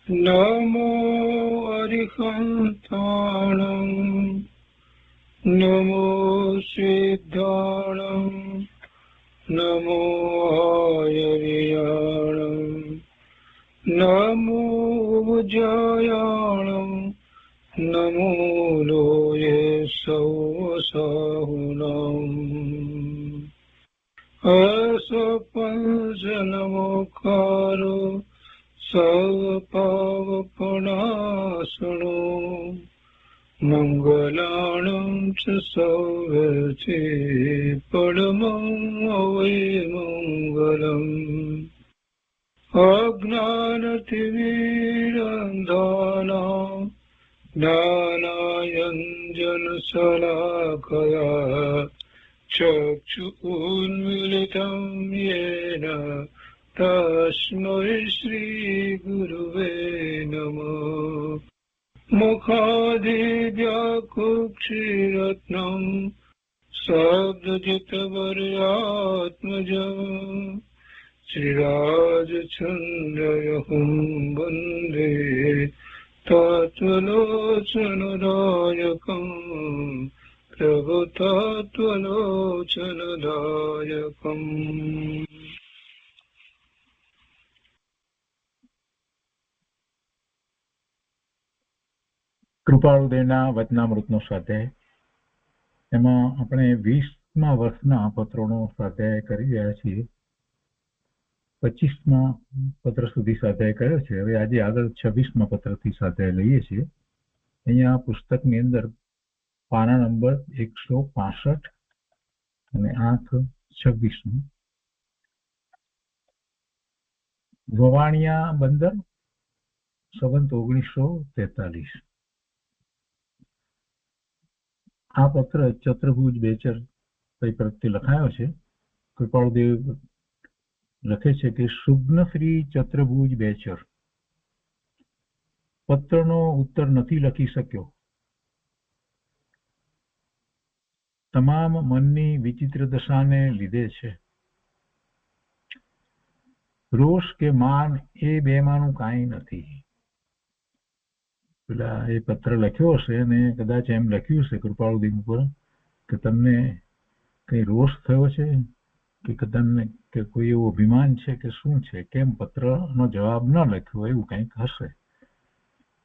નમો અરિહંતાણં નમો સિદ્ધાણં નમો આયર્યાણં નમો ઉજ્જયાણં નમો લોયે સૌસાહુનં અસપંચનમોકારો સર્વપાવપનાશનો મંગલાણં ચ સૌવર્તે પરમં મંગલમ અજ્ઞાનતિમિરંધાનાં જ્ઞાનાંજનશલાકયા ચક્ષુન્મીલિतं येन તસ્મૈ શ્રીગુરુવે નમઃ મુખાદિવ્યાકુક્ષિરત્નં શબ્દજિતવર્યાત્મજં શ્રીરાજચन्द्रयहुं વन्दે તત્વલોચનદાયકં પ્રભુતત્વલોચનદાયકम् કૃપાળુદેવના વચનામૃતનો સ્વાધ્યાય. એમાં આપણે 20મા વર્ષના પત્રોનો સ્વાધ્યાય કરી રહ્યા છીએ. 25મા પત્ર સુધી સ્વાધ્યાય કર્યો છે. હવે આજે આગળ 26મા પત્રથી સ્વાધ્યાય લઈએ છીએ. અહીંયા પુસ્તકની અંદર પાના નંબર 165 અને આંક 26. વવાણિયા બંદર, સંવત 1943. આ પત્ર ચત્રભુજ બેચર પ્રત્યે લખાયો છે. કૃપાળુદેવ લખે છે કે શુગ્ન શ્રી ચત્રભુજ બેચર, પત્રનો ઉત્તર નથી લખી શક્યો. તમામ મનની વિચિત્ર દશાને લીધે છે. રોષ કે માન એ બેમાંનું કાંઈ નથી. પેલા એ પત્ર લખ્યો હશે અને કદાચ એમ લખ્યું છે કૃપાળુદેવ ઉપર કે તમને કઈ રોષ થયો છે કે તમને કે કોઈ એવું અભિમાન છે કે શું છે, કેમ પત્રનો જવાબ ન લખ્યો, એવું કંઈક હશે.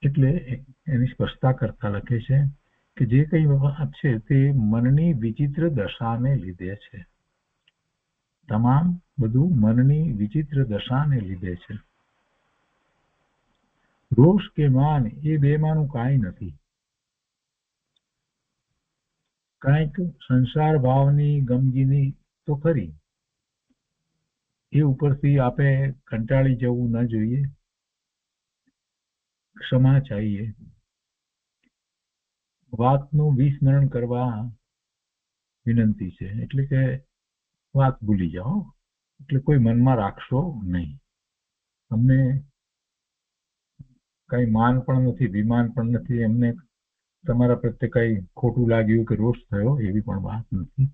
એટલે એની સ્પષ્ટતા કરતા લખે છે કે જે કઈ વાત છે તે મનની વિચિત્ર દશાને લીધે છે. તમામ બધું મનની વિચિત્ર દશાને લીધે છે. રોષ કે માન એ બેમાંનું કાંઈ નથી. કાંઈક સંસાર ભાવની ગમગીની તો ખરી, એ ઉપરથી આપે કંટાળી જવું ન જોઈએ. ક્ષમા ચાહીએ. વાતનું વિસ્મરણ કરવા વિનંતી છે. એટલે કે વાત ભૂલી જાઓ, એટલે કોઈ મનમાં રાખશો નહીં. અમને કઈ માન પણ નથી, વિમાન પણ નથી, એમને તમારા પ્રત્યે કઈ ખોટું લાગ્યું કે રોષ થયો એવી પણ વાત નથી.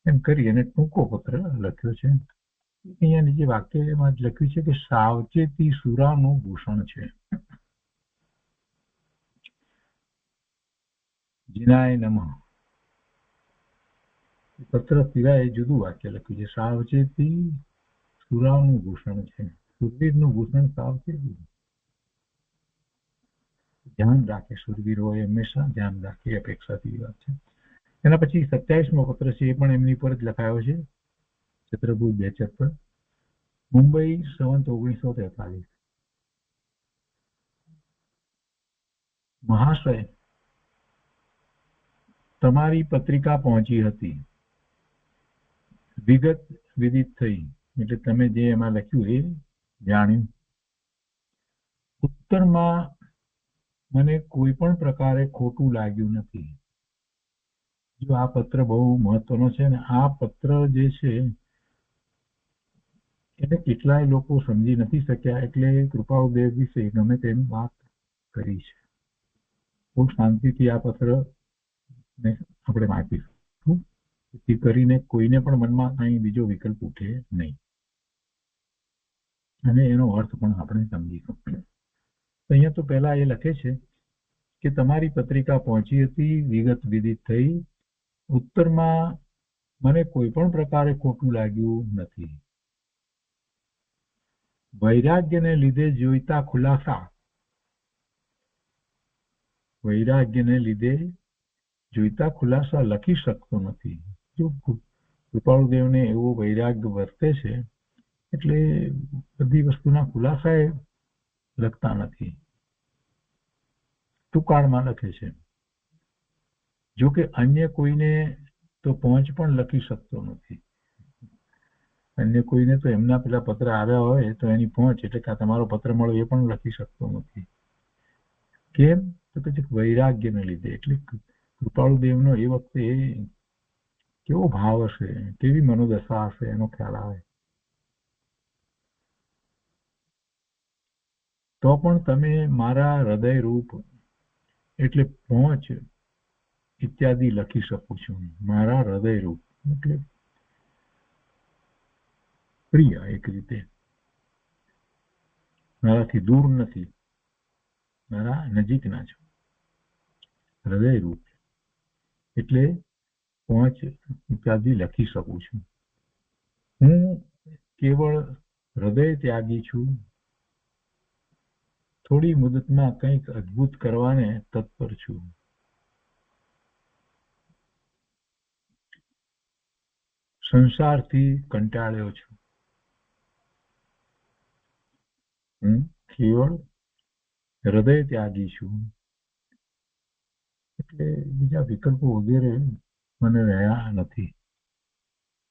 એમ કરી અને ટૂંકો પત્ર લખ્યો છે. અહીંયા નીચે વાક્યમાં જ લખ્યું છે કે સાવચેતી સુરાનું ભૂષણ છે. જીનાય નમઃ. પત્ર સિવાય જુદું વાક્ય લખ્યું છે. સાવચેતી સુરાનું ભૂષણ છે. સુરવીરનું ભૂષણ સાવચેતી. ધ્યાન રાખે, સુરવીરોએ હંમેશા ધ્યાન રાખે, અપેક્ષાથી વાત છે. એના પછી 27મો પત્ર છે, એ પણ એમની પર જ લખાયો છે, ચત્રભુજ બેચર પર. મુંબઈ, સંવત 1943. મહાશય, તમારી પત્રિકા પહોંચી હતી. વિગત વિદિત થઈ, એટલે તમે જે એમાં લખ્યું એ જાણ્યું. ઉત્તરમાં મને કોઈ પણ પ્રકારે ખોટું લાગ્યું નથી. જો આ પત્ર બહુ મહત્વનો છે ને આ પત્ર જે છે એને કેટલાય લોકો સમજી નથી શક્યા, એટલે કૃપાળુદેવ વિશે ગમે તેમ વાત કરી છે. બહુ શાંતિથી આ પત્ર ને આપણે વાંચીશું, જેથી કરીને કોઈને પણ મનમાં કઈ બીજો વિકલ્પ ઉઠે નહીં અને એનો અર્થ પણ આપણે સમજી શકીએ. અહીંયા તો પહેલા એ લખે છે કે તમારી પત્રિકા પહોંચી હતી, વિગત વિદિત થઈ, ઉત્તરમાં મને કોઈ પણ પ્રકારે ખોટું લાગ્યું નથી. વૈરાગ્યને લીધે જોઈતા ખુલાસા, વૈરાગ્યને લીધે જોઈતા ખુલાસા લખી શકતો નથી. જો કૃપાળુદેવને એવો વૈરાગ્ય વર્તે છે એટલે બધી વસ્તુના ખુલાસા એ લખતા નથી, ટૂંકાણમાં લખે છે. જો કે અન્ય કોઈને તો પહોંચ પણ લખી શકતો નથી. અન્ય કોઈને તો એમના પેલા પત્ર આવ્યા હોય તો એની પહોંચ એટલે કે તમારો પત્ર મળ્યો એ પણ લખી શકતો નથી. કેમ? તો કે વૈરાગ્યને લીધે. એટલે કૃપાળુદેવનો એ વખતે કેવો ભાવ હશે, કેવી મનોદશા હશે એનો ખ્યાલ આવે. તો પણ તમે મારા હૃદય રૂપ એટલે પહોંચ ઇત્યાદિ લખી શકું છું. મારા હૃદય રૂપ એટલે પ્રિય, એક રીતે મારાથી દૂર નથી, મારા નજીકના છો. હૃદય રૂપ એટલે પહોંચ ઇત્યાદિ લખી શકું છું. હું કેવળ હૃદય ત્યાગી છું, થોડી મુદતમાં કંઈક અદ્ભુત કરવાને તત્પર છું. સંસારથી કંટાળ્યો છું. હું કેવળ હૃદય ત્યાગી છું એટલે બીજા વિકલ્પો વગેરે મને રહ્યા નથી.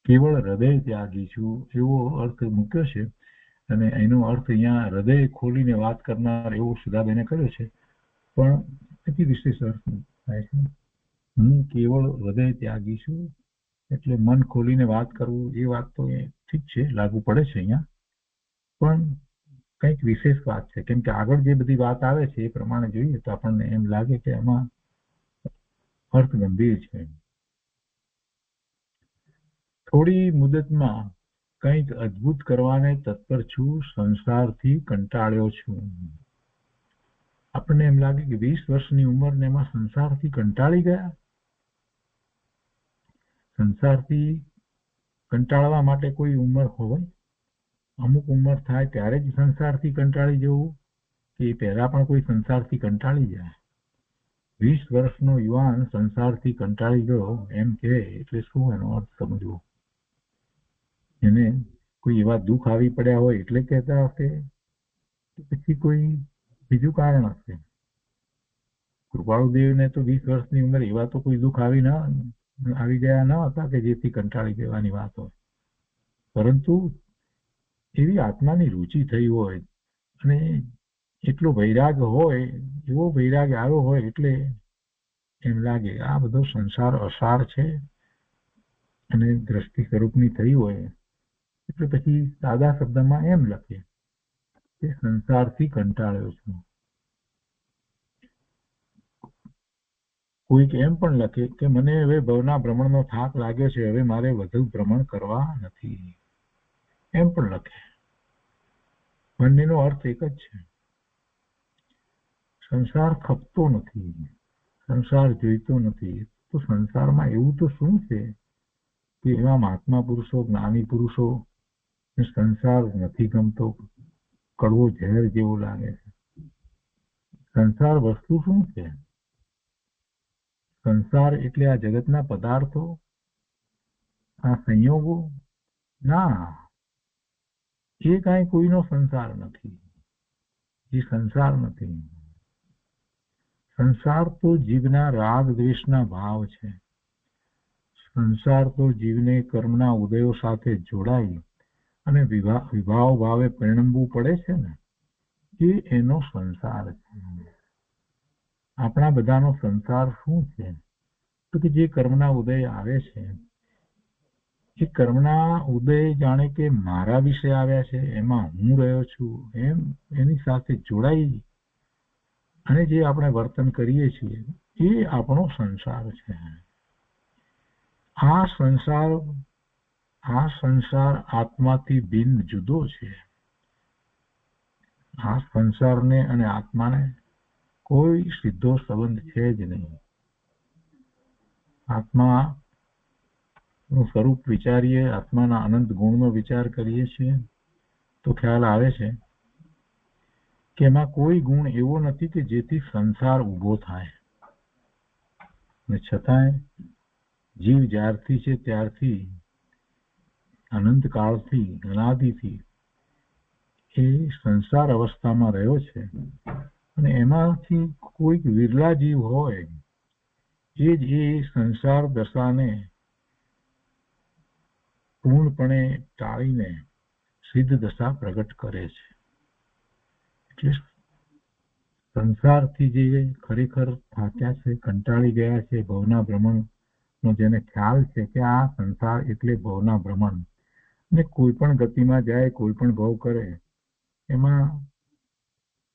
કેવળ હૃદય ત્યાગી છું એવો અર્થ મૂક્યો છે, અને એનો અર્થ અહીંયા હૃદય ખોલીને વાત કરનાર એવો સુધાબેને કર્યો છે, પણ અતિ વિશેષ અર્થ થાય છે. હું કેવળ હૃદય ત્યાગી છું એટલે મન ખોલીને વાત કરવું એ વાત તો ઠીક છે, લાગુ પડે છે અહીંયા, પણ કંઈક વિશેષ વાત છે. કેમ કે આગળ જે બધી વાત આવે છે એ પ્રમાણે જોઈએ તો આપણને એમ લાગે કે એમાં અર્થ ગંભીર છે. થોડી મુદતમાં કંઈક અદ્ભુત કરવાને તત્પર છું, સંસારથી કંટાળ્યો છું. આપણને એમ લાગે કે 20 વર્ષની ઉંમરને એમાં સંસારથી કંટાળી ગયા. સંસારથી કંટાળવા માટે કોઈ ઉંમર હોય? અમુક ઉંમર થાય ત્યારે જ સંસારથી કંટાળી જવું, કે પહેલા પણ કોઈ સંસારથી કંટાળી જાય? 20 વર્ષનો યુવાન સંસારથી કંટાળી ગયો એમ કહે એટલે શું એનો અર્થ સમજવો? એને કોઈ એવા દુઃખ આવી પડ્યા હોય એટલે કહેતા હશે, કે પછી કોઈ બીજું કારણ હશે? કૃપાળુદેવને તો 20 વર્ષની ઉંમર એવા તો કોઈ દુઃખ આવી ગયા ન હતા કે જેથી કંટાળી જવાની વાત હોય, પરંતુ એવી આત્માની રુચિ થઈ હોય અને એટલો વૈરાગ હોય, એવો વૈરાગ આવ્યો હોય એટલે એમ લાગે આ બધો સંસાર અસાર છે અને દ્રષ્ટિ સ્વરૂપની થઈ હોય એટલે પછી સાદા શબ્દમાં એમ લખે કે સંસારથી કંટાળ્યો છું. કોઈક એમ પણ લખે કે મને હવે ભવના ભ્રમણનો થાક લાગ્યો છે, હવે મારે વધુ ભ્રમણ કરવા નથી, એમ પણ લખે. બંનેનો અર્થ એક જ છે. સંસાર ખપતો નથી, સંસાર જોઈતો નથી. તો સંસારમાં એવું તો શું છે કે એવા મહાત્મા પુરુષો, જ્ઞાની પુરુષો સંસાર નથી ગમતો, કડવો ઝેર જેવો લાગે છે? સંસાર વસ્તુ શું છે? સંસાર એટલે આ જગતના પદાર્થો, આ સંયોગો? ના, એ કાંઈ કોઈનો સંસાર નથી, એ સંસાર નથી. સંસાર તો જીવના રાગ દ્વેષના ભાવ છે. સંસાર તો જીવને કર્મના ઉદયો સાથે જોડાઈ અને વિભાવ ભાવે પરિણમવું પડે છે ને, એ એનો સંસાર છે. આપણા બધાનો સંસાર શું છે? તો કે જે કર્મના ઉદય આવે છે એ કર્મના ઉદય જાણે કે મારા વિશે આવ્યા છે, એમાં હું રહ્યો છું, એમ એની સાથે જોડાઈ અને જે આપણે વર્તન કરીએ છીએ એ આપણો સંસાર છે. આ સંસાર આત્માથી ભિન્ન જુદો છે. આ સંસારને અને આત્માને કોઈ સીધો સંબંધ છે જ નહીં. આત્મા નું સ્વરૂપ વિચારીએ, આત્માના અનંત ગુણનો વિચાર કરીએ છીએ તો ખ્યાલ આવે છે કે એમાં કોઈ ગુણ એવો નથી કે જેથી સંસાર ઊભો થાય. અને છતાંય જીવ જ્યારથી છે ત્યારથી અનંત કાળથી અનાદિથી એ સંસાર અવસ્થામાં રહ્યો છે. અને એમાંથી કોઈક વિરલા જીવ હોય એ જ એ સંસાર દશાને પૂર્ણપણે ટાળીને સિદ્ધ દશા પ્રગટ કરે છે. એટલે સંસારથી જે ખરેખર થાક્યા છે, કંટાળી ગયા છે, ભવના ભ્રમણનો જેને ખ્યાલ છે કે આ સંસાર એટલે ભવના ભ્રમણ, ને કોઈ પણ ગતિમાં જાય, કોઈ પણ ભવ કરે એમાં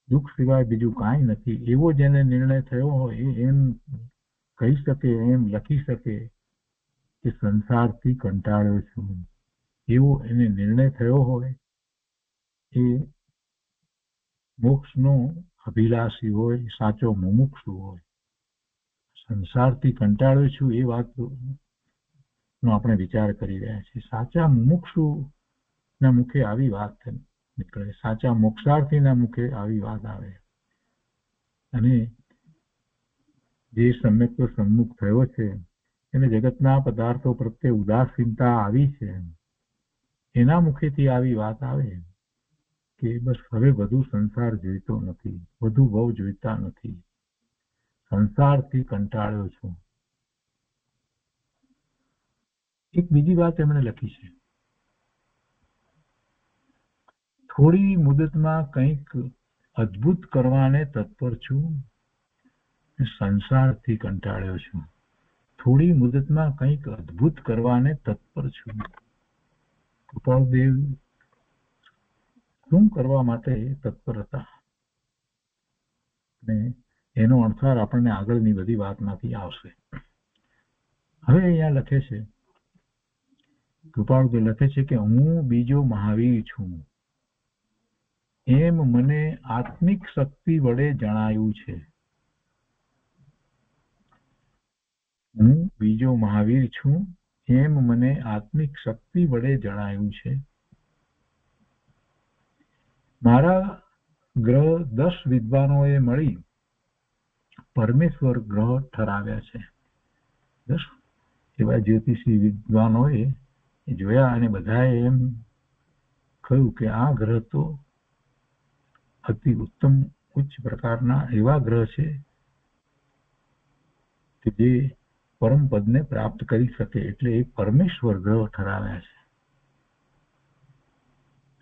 દુઃખ સિવાય બીજું કાંઈ નથી, એવો જેને નિર્ણય થયો હોય એ એમ કહી શકે, એમ લખી શકે કે સંસારથી કંટાળ્યો છું, એવો એને નિર્ણય થયો હોય એ મોક્ષનો અભિલાષી હોય, સાચો મુમુક્ષુ હોય. સંસારથી કંટાળ્યો છું એ વાતનો આપણે વિચાર કરી રહ્યા છીએ. સાચા મુમુક્ષુના મુખે આવી વાત નીકળે, સાચા મોક્ષાર્થીના મુખે આવી વાત આવે. અને જે સમ્યક સન્મુખ થયો છે એને જગતના પદાર્થો પ્રત્યે ઉદાસીનતા આવી છે, એના મુખેથી આવી વાત આવે કે બસ હવે વધુ સંસાર જોઈતો નથી, વધુ ભવ જોઈતા નથી, સંસારથી કંટાળ્યો છું. એક બીજી વાત એમણે લખી છે, થોડી મુદતમાં કંઈક અદ્ભુત કરવાને તત્પર છું, સંસારથી કંટાળ્યો છું. થોડી મુદતમાં કંઈક અદ્ભુત કરવાને તત્પર છું. કૃપાળદેવ શું કરવા માટે તત્પર હતા, ને એનો અણસાર આપણને આગળની બધી વાતમાંથી આવશે. હવે અહીંયા લખે છે, કૃપાળદેવ લખે છે કે હું બીજો મહાવીર છું એમ મને આત્મિક શક્તિ વડે જણાયું છે. હું બીજો મહાવીર છું એમ મને આત્મિક શક્તિ વડે જણાયું છે. મારા ગ્રહ 10 વિદ્વાનોએ મળી પરમેશ્વર ગ્રહ ઠરાવ્યા છે. 10 એવા જ્યોતિષી વિદ્વાનોએ જોયા અને બધાએ એમ કહ્યું કે આ ગ્રહ તો અતિ ઉત્તમ ઉચ્ચ પ્રકારના એવા ગ્રહ છે કે જે પરમ પદને પ્રાપ્ત કરી શકે, એટલે એક પરમેશ્વર ગ્રહ ઠરાવ્યા છે.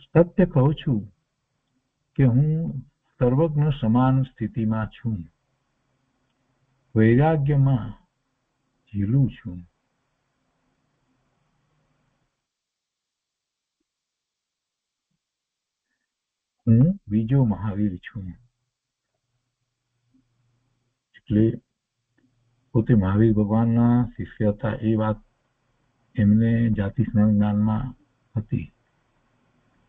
સત્ય કહું છું કે હું સર્વજ્ઞ સમાન સ્થિતિમાં છું, વૈરાગ્યમાં ઝીલું છું. હું બીજો મહાવીર છું. એટલે પોતે મહાવીર ભગવાનના શિષ્ય હતા એ વાત એમને જાતિ જ્ઞાનમાં હતી.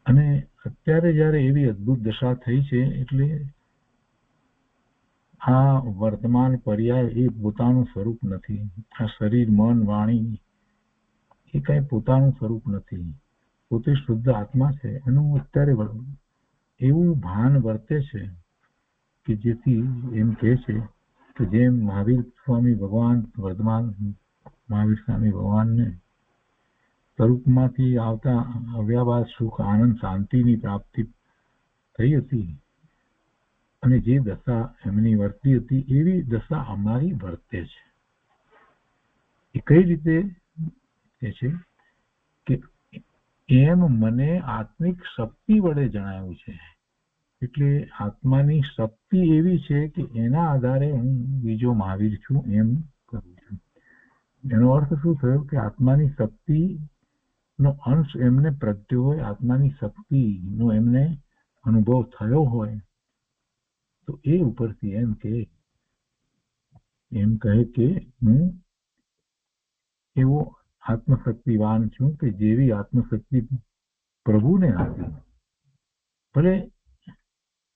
અને અત્યારે જયારે એવી અદ્ભુત દશા થઈ છે એટલે આ વર્તમાન પર્યાય એ પોતાનું સ્વરૂપ નથી. આ શરીર, મન, વાણી એ કઈ પોતાનું સ્વરૂપ નથી, પોતે શુદ્ધ આત્મા છે. એનું અત્યારે એવું ભાન વર્તે છે કે જેથી એમ કહે છે કે જેમ મહાવીર સ્વામી ભગવાન, વર્તમાન મહાવીર સ્વામી ભગવાનને સ્વરૂપમાંથી આવતા આવ્યા બાદ સુખ, આનંદ, શાંતિની પ્રાપ્તિ થઈ હતી અને જે દશા એમની વર્તી હતી એવી દશા અમારી વર્તે છે. એ કઈ રીતે છે કે એમ મને આત્મિક શક્તિ વડે જણાવ્યું છે. એટલે આત્માની શક્તિ એવી છે કે એના આધારે હું બીજો મહાવીર છું એમ કરું છું. એનો અર્થ શું થયો કે આત્માની શક્તિ નો અંશ એમને પ્રગટ્યો હોય, આત્માની શક્તિનો એમને અનુભવ થયો હોય તો એ ઉપરથી એમ કહે કે હું એવો આત્મશક્તિવાન છું કે જેવી આત્મશક્તિ પ્રભુને હતી. ભલે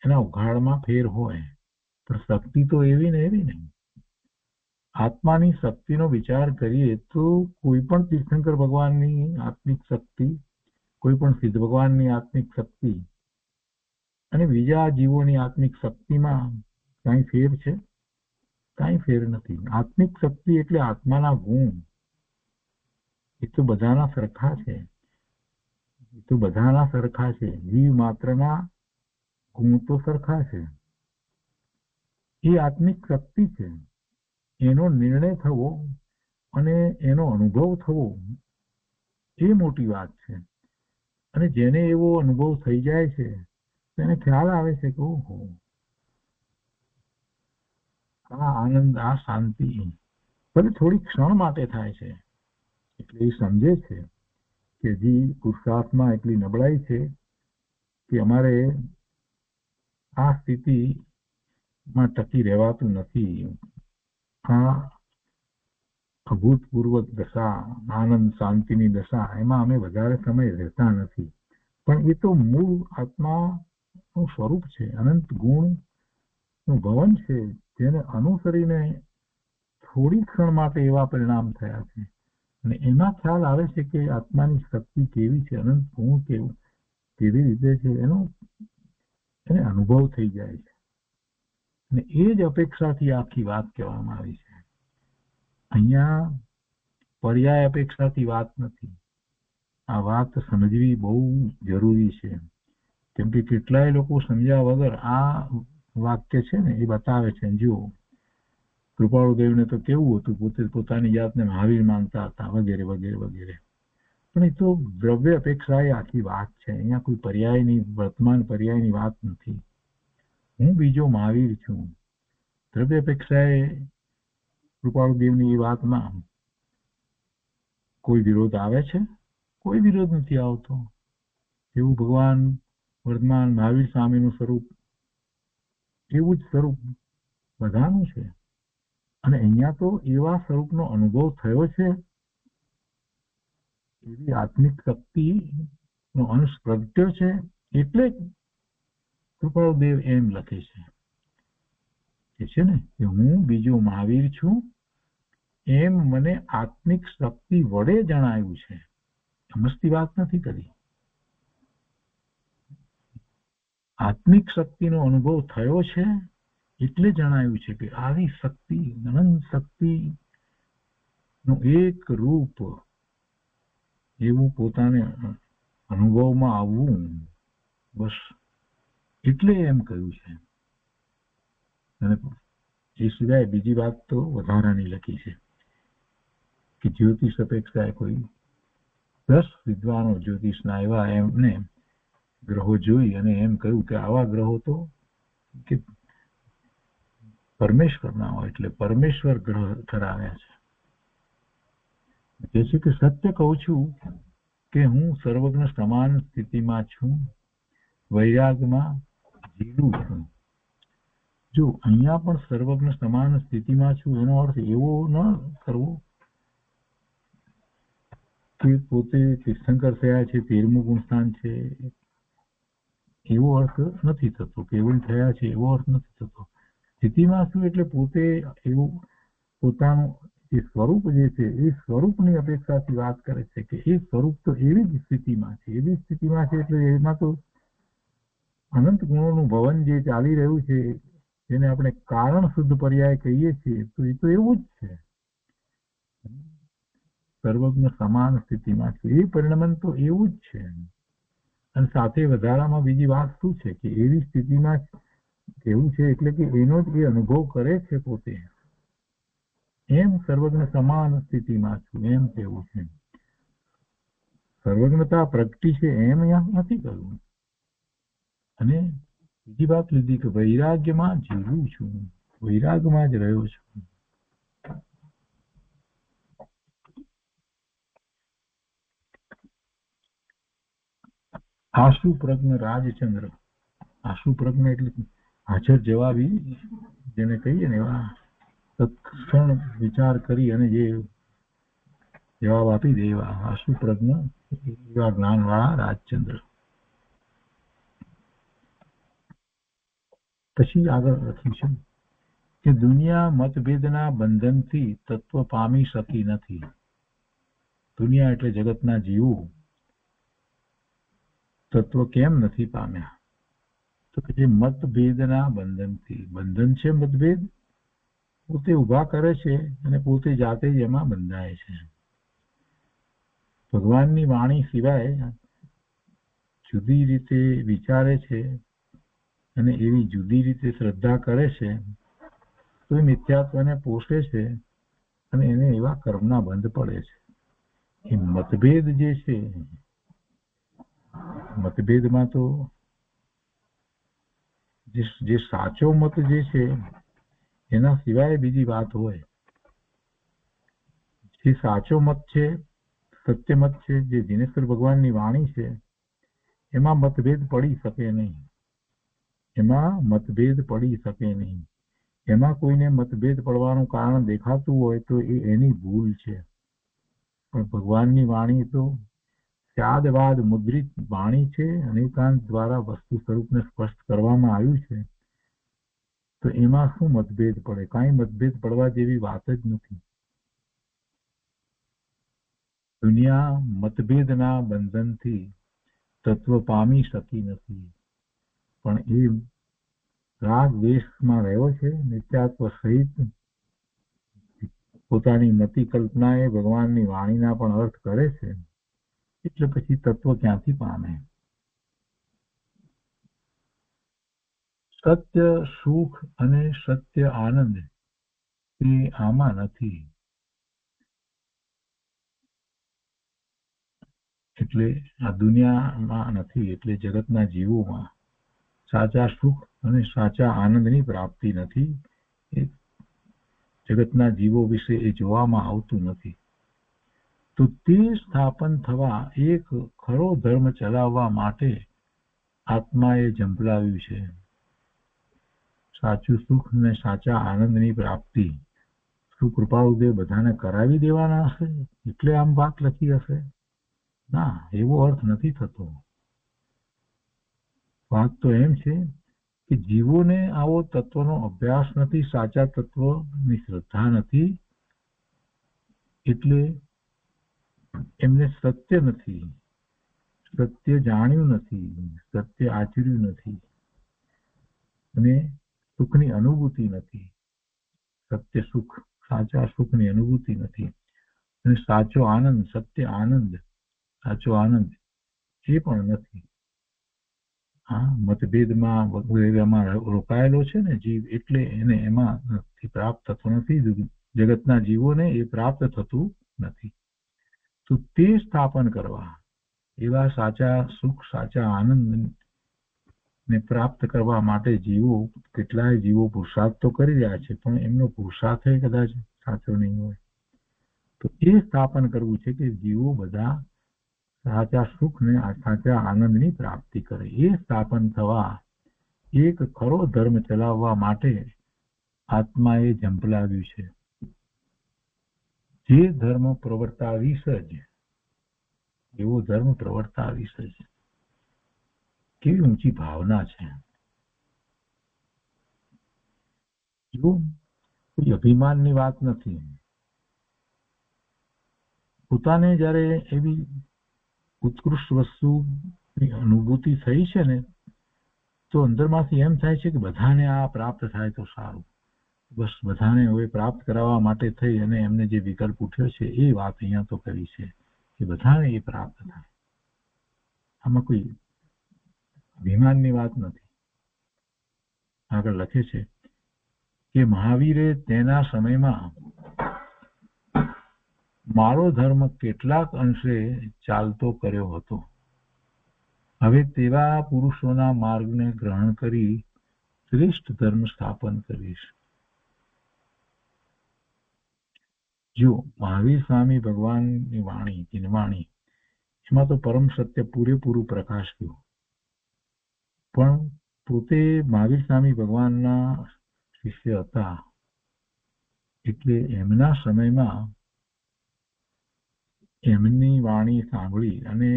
એના ઉઘાડમાં ફેર હોય, પણ શક્તિ તો એવી ને એવી ને. આત્માની શક્તિનો વિચાર કરીએ તો કોઈ પણ તીર્થંકર ભગવાનની આત્મિક શક્તિ, કોઈ પણ સિદ્ધ ભગવાનની આત્મિક શક્તિ અને બીજા જીવોની આત્મિક શક્તિમાં કાંઈ ફેર છે? કાંઈ ફેર નથી. આત્મિક શક્તિ એટલે આત્માના ગુણ. એ તો બધાના સરખા છે. એ તો બધાના સરખા છે. જીવ માત્રના ગુણ તો સરખા છે. એ આત્મિક શક્તિ છે. એનો નિર્ણય થવો અને એનો અનુભવ થવો એ મોટી વાત છે. અને જેને એવો અનુભવ થઈ જાય છે તેને ખ્યાલ આવે છે કે ઓહો, આ આનંદ, આ શાંતિ ભલે થોડી ક્ષણ માટે થાય છે, એટલે એ સમજે છે કે હજી પુરુષાર્થમાં એટલી નબળાઈ છે કે અમારે આ સ્થિતિમાં ટકી રહેવાતું નથી. આ અભૂતપૂર્વ દશા, આનંદ શાંતિની દશા, એમાં અમે વધારે સમય રહેતા નથી. પણ એ તો મૂળ આત્માનું સ્વરૂપ છે, અનંત ગુણનું ભવન છે, જેને અનુસરીને થોડી ક્ષણ માટે એવા પરિણામ થયા છે. અને એમાં ખ્યાલ આવે છે કે આત્માની શક્તિ કેવી છે, અનંત ગુણ કેવી રીતે છે, એને અનુભવ થઈ જાય છે. અને એ જ અપેક્ષાથી આખી વાત કહેવામાં આવી છે. અહીંયા પર્યાય અપેક્ષાથી વાત નથી. આ વાત સમજવી બહુ જરૂરી છે. કેમ કે કેટલાય લોકો સમજ્યા વગર આ વાક્ય છે ને એ બતાવે છે. જુઓ, કૃપાળુદેવને તો કેવું હતું, પોતે પોતાની જાતને મહાવીર માનતા હતા, વગેરે વગેરે વગેરે. પણ એ તો દ્રવ્ય અપેક્ષા એ આખી વાત છે. અહીંયા કોઈ પર્યાયની, વર્તમાન પર્યાયની વાત નથી. હું બીજો મહાવીર છું. દ્રવ્ય અપેક્ષાએ કૃપાળુદેવની એ વાતમાં કોઈ વિરોધ આવે છે? કોઈ વિરોધ નથી આવતો. એવું ભગવાન વર્તમાન મહાવીર સ્વામીનું સ્વરૂપ, એવું જ સ્વરૂપ બધાનું છે. અને અહીંયા તો એવા સ્વરૂપનો અનુભવ થયો છે, એવી આત્મિક શક્તિનો અંશ પ્રગટ્યો છે. એટલે કૃપાળુદેવ એમ લખે છે ને કે હું બીજો મહાવીર છું, એમ મને આત્મિક શક્તિ વડે જણાયું છે. સમજતી વાત નથી કરી. આત્મિક શક્તિનો અનુભવ થયો છે એટલે જણાયું છે કે આવી શક્તિ, અનંત શક્તિનું એક રૂપ એવું પોતાને અનુભવમાં આવવું, બસ એટલે એમ કહ્યું છે. અને એ સિવાય બીજી વાત તો વધારાની લખી છે કે જ્યોતિષ અપેક્ષાએ કોઈ 10 વિદ્વાનો જ્યોતિષના એવા એમને ગ્રહો જોઈ અને એમ કહ્યું કે આવા ગ્રહો તો કે પરમેશ્વરના હોય, એટલે પરમેશ્વર ગ્રહ કરાવ્યા છે. કે છે કે સત્ય કહું છું કે હું સર્વજ્ઞ સમાન સ્થિતિમાં છું, વૈરાગમાં જીલું છું. જો અહીંયા પણ સર્વજ્ઞ સમાન સ્થિતિમાં છું એનો અર્થ એવો ન કરવો કે પોતે તીર્થંકર થયા છે, 13મું ગુણસ્થાન છે, એવો અર્થ નથી થતો. કેવળ થયા છે એવો અર્થ નથી થતો. સ્થિતિમાં છું એટલે પોતે એવું પોતાનું જે સ્વરૂપ જે છે એ સ્વરૂપની અપેક્ષાથી વાત કરે છે કે એ સ્વરૂપ તો એવી જ સ્થિતિમાં છે, એવી સ્થિતિમાં છે એટલે એમાં તો અનંત ગુણોનું ભવન જે ચાલી રહ્યું છે, જેને આપણે કારણ શુદ્ધ પર્યાય કહીએ છીએ, તો એ તો એવું જ છે. સર્વજ્ઞ સમાન સ્થિતિમાં છે, એ પરિણમન તો એવું જ છે. અને સાથે વધારામાં બીજી વાત શું છે કે એવી સ્થિતિમાં કેવું છે એટલે કે એનો જ એ અનુભવ કરે છે પોતે, એમ સર્વજ્ઞ સમાન સ્થિતિમાં છું એમ કેવું છે. સર્વજ્ઞતા પ્રગટી છે એમ અહીંયા નથી કહ્યું. અને બીજી વાત લીધી કે વૈરાગ્યમાં જીવું છું, વૈરાગમાં જ રહ્યો છું. આશુ પ્રજ્ઞ રાજચંદ્ર, આશુ પ્રજ્ઞ એટલે હાજર જવાબી, જેને કહીએ ને એવા તત્ક્ષણ વિચાર કરી અને જે જવાબ આપી દે એવા આશુ પ્રજ્ઞ, એવા જ્ઞાનવાળા રાજચંદ્ર. પછી આગળ લખ્યું છે કે દુનિયા મતભેદના બંધનથી તત્વ પામી શકી નથી. દુનિયા એટલે જગતના જીવો તત્વ કેમ નથી પામ્યા? તો કે મતભેદના બંધનથી. બંધન છે મતભેદ, પોતે ઉભા કરે છે અને પોતે જાતે જ એમાં બંધાય છે. ભગવાનની વાણી સિવાય જુદી રીતે વિચારે છે અને એવી જુદી રીતે શ્રદ્ધા કરે છે તો એ મિથ્યાત્વને પોષે છે અને એને એવા કર્મના બંધ પડે છે. એ મતભેદ જે છે, મતભેદમાં તો જે સાચો મત જે છે એના સિવાય બીજી વાત હોય. જે સાચો મત છે, સત્ય મત છે, જે દિનેશ્વર ભગવાનની વાણી છે, એમાં મતભેદ પડી શકે નહીં. એમાં મતભેદ પડી શકે નહીં. એમાં કોઈને મતભેદ પડવાનું કારણ દેખાતું હોય તો એ એની ભૂલ છે. પણ ભગવાનની વાણી તો સ્યાદવાદ મુદ્રિત વાણી છે. અનેકાંત દ્વારા વસ્તુ સ્વરૂપને સ્પષ્ટ કરવામાં આવ્યું છે. તો એમાં શું મતભેદ પડે? કાંઈ મતભેદ પડવા જેવી વાત જ નથી. દુનિયા મતભેદના બંધનથી તત્વ પામી શકી નથી. પણ એ રાગ દ્વેષમાં રહ્યો છે, નિત્યાત્વ સહિત પોતાની મતિ કલ્પનાએ ભગવાનની વાણીના પણ અર્થ કરે છે. એટલે પછી તત્વ ક્યાંથી પામે? સત્ય સુખ અને સત્ય આનંદ એ આમાં નથી. એટલે આ દુનિયામાં નથી. એટલે જગતના જીવોમાં સાચા સુખ અને સાચા આનંદની પ્રાપ્તિ નથી. એ જગતના જીવો વિશે એ જોવામાં આવતું નથી. તો તે સ્થાપન થવા એક ખરો ધર્મ ચલાવવા માટે આત્માએ ઝંપલાવ્યું છે. સાચું સુખ અને સાચા આનંદની પ્રાપ્તિ શું કૃપાળુદેવ બધાને કરાવી દેવાના હશે એટલે આમ વાત લખી હશે? ના, એવો અર્થ નથી થતો. વાત તો એમ છે કે જીવોને આવો તત્વનો અભ્યાસ નથી, સાચા તત્વની શ્રદ્ધા નથી, એટલે એમને સત્ય નથી, સત્ય જાણ્યું નથી, સત્ય આચર્યું નથી અને સુખની અનુભૂતિ નથી. સત્ય સુખ, સાચા સુખની અનુભૂતિ નથી અને સાચો આનંદ, સત્ય આનંદ, સાચો આનંદ એ પણ નથી. હા, મતભેદમાં વગેરેમાં રોકાયેલો છે ને જીવ, એટલે એને એમાં પ્રાપ્ત થતો નથી. જગતના જીવોને એ પ્રાપ્ત થતું નથી. તો તે સ્થાપન કરવા, એવા સાચા સુખ, સાચા આનંદ ને પ્રાપ્ત કરવા માટે જીવો, કેટલાય જીવો પુરુષાર્થ તો કરી રહ્યા છે, પણ એમનો પુરુષાર્થ કદાચ સાચો નહીં હોય. તો એ સ્થાપન કરવું છે કે જીવો બધા સાચા સુખ ને સાચા આનંદની પ્રાપ્તિ કરે. એ સ્થાપન થવા એક ખરો ધર્મ ચલાવવા માટે આત્માએ ઝંપલાવ્યું છે. જે ધર્મ પ્રવર્તાવીશ જ, એવો ધર્મ પ્રવર્તાવીશ જ. કેવી ઊંચી ભાવના છે! જો કોઈ અભિમાનની વાત નથી. પોતાને જયારે એવી ઉત્કૃષ્ટ વસ્તુની અનુભૂતિ થઈ છે ને, તો અંદરમાંથી એમ થાય છે કે બધાને આ પ્રાપ્ત થાય તો સારું. બસ બધાને હવે પ્રાપ્ત કરાવવા માટે થઈ અને એમને જે વિકલ્પ ઉઠ્યો છે એ વાત અહીંયા તો કરી છે કે બધાને એ પ્રાપ્ત થાય. આમાં કોઈ અભિમાનની વાત નથી. આગળ લખે છે કે મહાવીરે તેના સમયમાં મારો ધર્મ કેટલાક અંશે ચાલતો કર્યો હતો. હવે તેવા પુરુષોના માર્ગને ગ્રહણ કરી શ્રેષ્ઠ ધર્મ સ્થાપન કરીશ. જો મહાવીર સ્વામી ભગવાનની વાણી, જીનવાણી, એમાં તો પરમ સત્ય પૂરેપૂરું પ્રકાશ્યું. પણ પોતે મહાવીર સ્વામી ભગવાનના શિષ્ય હતા, એટલે એમના સમયમાં એમની વાણી સાંભળી અને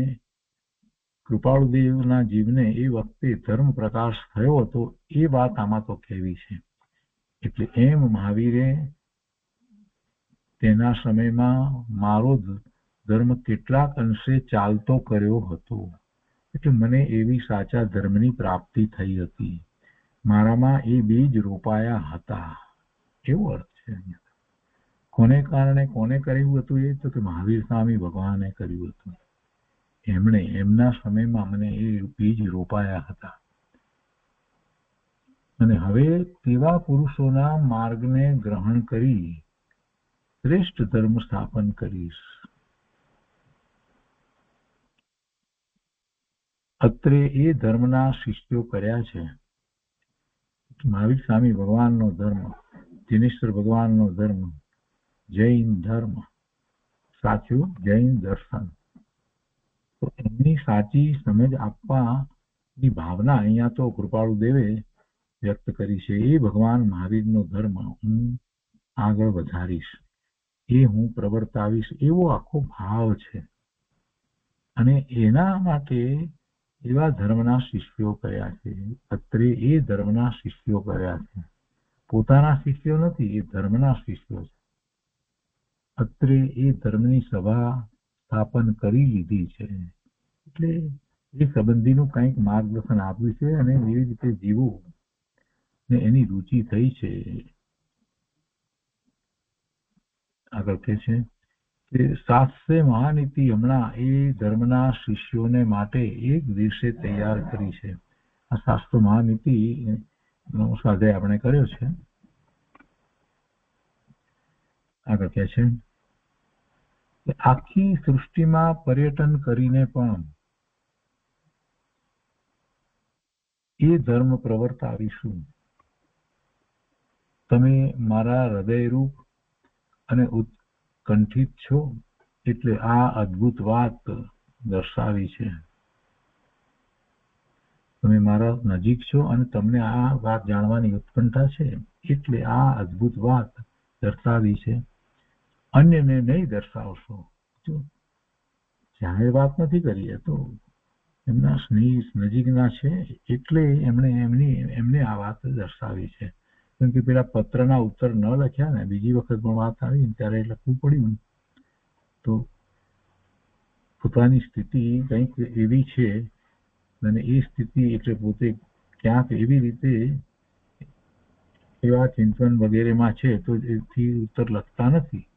કૃપાળુદેવના જીવને એ વખતે ધર્મ પ્રકાશ થયો હતો એ વાત આમાં તો કહેવી છે. એટલે એમ મહાવીરે તેના સમયમાં મારો ધર્મ કેટલાક અંશે ચાલતો કર્યો હતો. એટલે મને એવી સાચા ધર્મની પ્રાપ્તિ થઈ હતી. મારામાં એ બીજ રોપાયા હતા, એવો અર્થ છે. કોને કારણે કોને કર્યું હતું? એ તો કે મહાવીર સ્વામી ભગવાને કર્યું હતું. એમણે એમના સમયમાં મને એ બીજ રોપાયા હતા. અને હવે તેવા પુરુષોના માર્ગને ગ્રહણ કરી શ્રેષ્ઠ ધર્મ સ્થાપન કરીશ. અત્રે એ ધર્મના શિષ્યો કર્યા છે. મહાવીર સ્વામી ભગવાનનો ધર્મ, દિનેશ્વર ભગવાનનો ધર્મ, જૈન ધર્મ, સાચું જૈન દર્શન. તો એમની સાચી સમજ આપવાની ભાવના અહીંયા તો કૃપાળુ દેવે વ્યક્ત કરી છે. એ ભગવાન મહાવીરનો ધર્મ હું આગળ વધારીશ, એ હું પ્રવર્તાવીશ, એવો આખો ભાવ છે. અને એના માટે એવા ધર્મના શિષ્યો કર્યા છે. અત્રે એ ધર્મના શિષ્યો કર્યા છે. પોતાના શિષ્યો નથી, એ ધર્મના શિષ્યો છે. અત્રે એ ધર્મની સભા સ્થાપન કરી લીધી છે. એટલે એ સંબંધીનું કંઈક માર્ગદર્શન આપ્યું છે અને એવી રીતે જીવવું ને એની રુચિ થઈ છે. આગળ કે છે કે શાસ્ત્રે મહાનીતિ હમણાં એ ધર્મના શિષ્યોને માટે એક દિવસે તૈયાર કરી છે. આ શાસ્ત્ર મહાનીતિ નો સ્વાધ્યાય આપણે કર્યો છે. આગળ કે છે આખી સૃષ્ટિમાં પર્યટન કરીને પણ એ ધર્મ પ્રવર્તાવીશું. તમે મારા હૃદયરૂપ અને ઉત્કંઠિત છો એટલે આ અદ્ભુત વાત દર્શાવી છે. તમે મારા નજીક છો અને તમને આ વાત જાણવાની ઉત્કંઠા છે એટલે આ અદ્ભુત વાત દર્શાવી છે. અન્યને નહીં દર્શાવશો. જાહેર વાત નથી કરી, તો એમના સ્નેહ નજીકના છે એટલે એમને આ વાત દર્શાવી છે. કેમ કે પેલા પત્રના ઉત્તર ન લખ્યા ને, બીજી વખત પણ વાત આવી ને ત્યારે લખવું પડ્યું. તો પોતાની સ્થિતિ કંઈક એવી છે અને એ સ્થિતિ એટલે પોતે ક્યાંક એવી રીતે એવા ચિંતન વગેરેમાં છે તો એથી ઉત્તર લખતા નથી.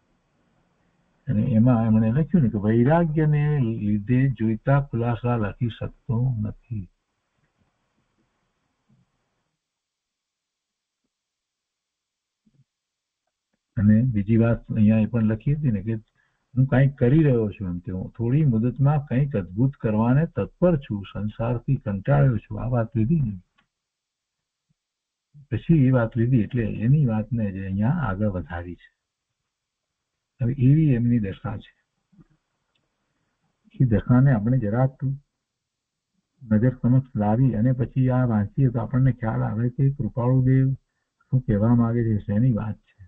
અને એમાં એમણે લખ્યું ને કે વૈરાગ્યને લીધે જોઈતા ખુલાસા લખી શકતો નથી. અને બીજી વાત અહીંયા એ પણ લખી હતી ને કે હું કંઈક કરી રહ્યો છું, એમ કે હું થોડી મુદતમાં કંઈક અદભુત કરવાને તત્પર છું, સંસારથી કંટાળ્યો છું. આ વાત લીધી ને પછી એ વાત લીધી એટલે એની વાતને જે અહીંયા આગળ વધારી છે. હવે એવી એમની દશા છે. એ દશાને આપણે જરાક નજર સમક્ષ લાવી અને પછી આ વાંચીએ તો આપણને ખ્યાલ આવે કે કૃપાળુદેવ શું કહેવા માંગે છે, શેની વાત છે.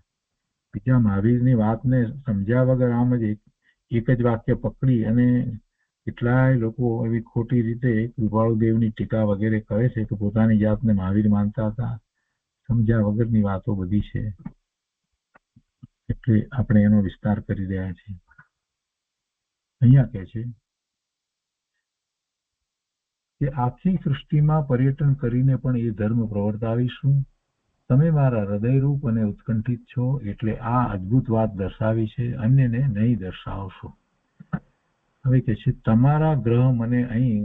બીજા મહાવીરની વાતને સમજ્યા વગર આમ જ એક જ વાક્ય પકડી અને કેટલાય લોકો એવી ખોટી રીતે કૃપાળુદેવની ટીકા વગેરે કરે છે કે પોતાની જાતને મહાવીર માનતા હતા. સમજ્યા વગરની વાતો બધી છે. એટલે આપણે એનો વિસ્તાર કરી રહ્યા છીએ. અહીંયા કહે છે કે આખી સૃષ્ટિમાં પર્યટન કરીને પણ એ ધર્મ પ્રવર્તાવીશું. તમે મારા હૃદયરૂપ અને ઉત્કંઠિત છો એટલે આ અદ્ભુત વાત દર્શાવી છે, અન્યને નહીં દર્શાવશો. હવે કે છે તમારા ગ્રહ મને અહીં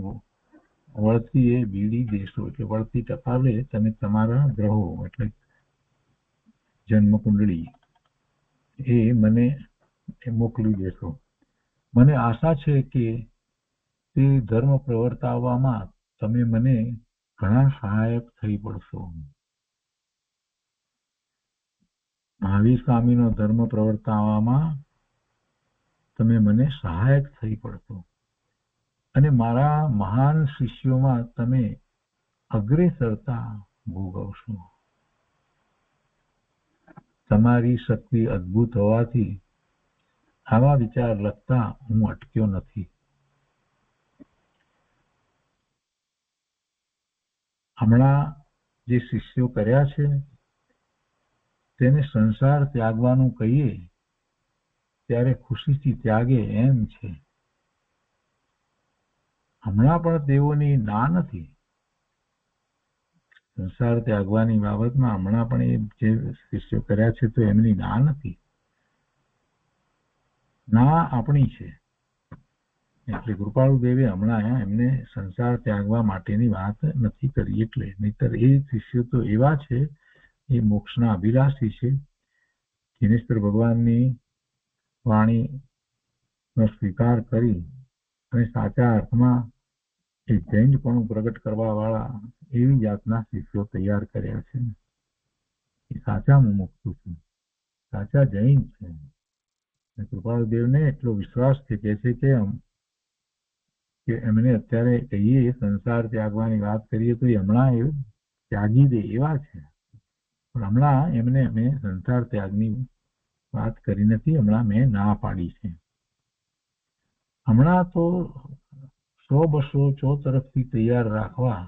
વળતી એ બીડી દેશો. એટલે વળતી ટપાલે તમે તમારા ગ્રહો એટલે જન્મ કુંડળી એ મને મોકલી દેશો. મને આશા છે કે તે ધર્મ પ્રવર્તાવવામાં તમે મને ઘણા સહાયક થઈ પડશો. મહાવીર સ્વામીનો ધર્મ પ્રવર્તાવવામાં તમે મને સહાયક થઈ પડશો અને મારા મહાન શિષ્યોમાં તમે અગ્રેસરતા ભોગવશો. તમારી શક્તિ અદ્ભુત હોવાથી આવા વિચાર લખતા હું અટક્યો નથી. હમણાં જે શિષ્યો કર્યા છે તેને સંસાર ત્યાગવાનું કહીએ ત્યારે ખુશીથી ત્યાગે એમ છે. હમણાં પણ તેઓની ના નથી. સંસાર ત્યાગવાની બાબતમાં હમણાં પણ એ જે શિષ્યો કર્યા છે તો એમની ના નથી. ના આપણી છે. એટલે કૃપાળુ દેવે હમણાં એમને સંસાર ત્યાગવા માટેની વાત નથી કરી. એટલે નહીતર એ શિષ્યો તો એવા છે, એ મોક્ષના અભિલાષી છે. જિનેશ્વર ભગવાનની વાણીનો સ્વીકાર કરી અને સાચા અર્થમાં એ જૈનપણું પ્રગટ કરવા વાળા એવી જાતના શિષ્યો તૈયાર કર્યા છે. એ સાચા મુમુક્ષુ છે, સાચા જૈન છે. કૃપાળુ દેવને એટલો વિશ્વાસ છે કે એમને અત્યારે કહીએ સંસાર ત્યાગવાની વાત કરીએ તો હમણાં એ ત્યાગી દે એવા છે. પણ હમણાં એમને અમે સંસાર ત્યાગની વાત કરી નથી. હમણાં મેં ના પાડી છે. હમણાં તો 100-200 ચોતરફથી તૈયાર રાખવા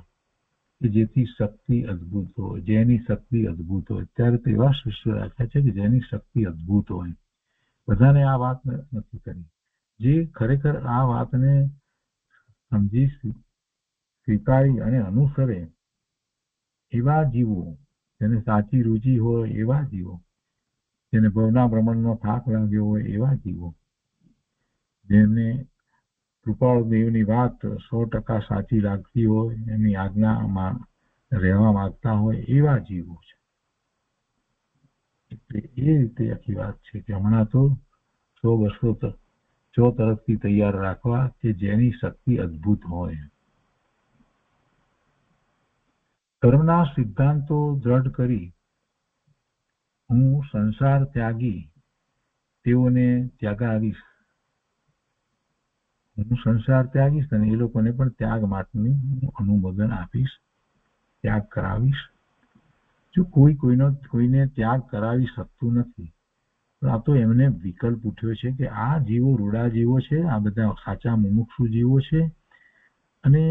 કે જેથી શક્તિ અદભુત હોય, જેની શક્તિ અદભુત હોય. અત્યારે તો એવા શિષ્યો રાખ્યા છે કે જેની શક્તિ અદભુત હોય. બધાને આ વાત નથી કરી. જે ખરેખર આ વાતને સમજી સ્વીકારી અને અનુસરે એવા જીવો, જેને સાચી રુચિ હોય એવા જીવો, જેને ભવના ભ્રમણનો થાક લાગ્યો હોય એવા જીવો, જેમને કૃપાળુ દેવની વાત 100% સાચી લાગતી હોય, એમની આજ્ઞામાં રહેવા માંગતા હોય એવા જીવો છે. એટલે એ રીતે આખી વાત છે કે હમણાં તો 100-200 તરફથી તૈયાર રાખવા કે જેની શક્તિ અદભુત હોય. ધર્મના સિદ્ધાંતો દ્રઢ કરી હું સંસાર ત્યાગી તેઓને ત્યાગાવીશ. હું સંસાર ત્યાગીશ અને એ લોકોને પણ ત્યાગ માટેનું અનુમોદન આપીશ, ત્યાગ કરાવીશ. જો કોઈને ત્યાગ કરાવી શકતું નથી, આ તો એમને વિકલ્પ ઉઠ્યો છે કે આ જીવો રૂડા જીવો છે, આ બધા સાચા મુમુક્ષુ જીવો છે, અને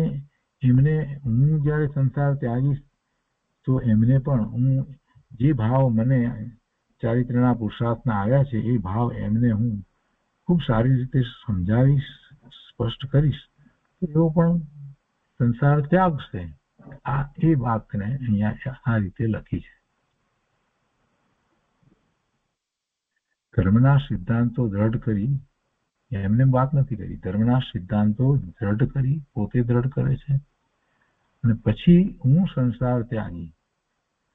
એમને હું જ્યારે સંસાર ત્યાગીશ તો એમને પણ હું જે ભાવ મને ચારિત્રના પુરુષાર્થના આવ્યા છે એ ભાવ એમને હું ખૂબ સારી રીતે સમજાવીશ, સ્પષ્ટ કરીશ, તો એવો પણ સંસાર ત્યાગશે. આ એ વાતને અહીંયા આ રીતે લખી છે. ધર્મના સિદ્ધાંતો દ્રઢ કરી, એમને વાત નથી કરી. ધર્મના સિદ્ધાંતો દ્રઢ કરી, પોતે દ્રઢ કરે છે અને પછી હું સંસાર ત્યાગી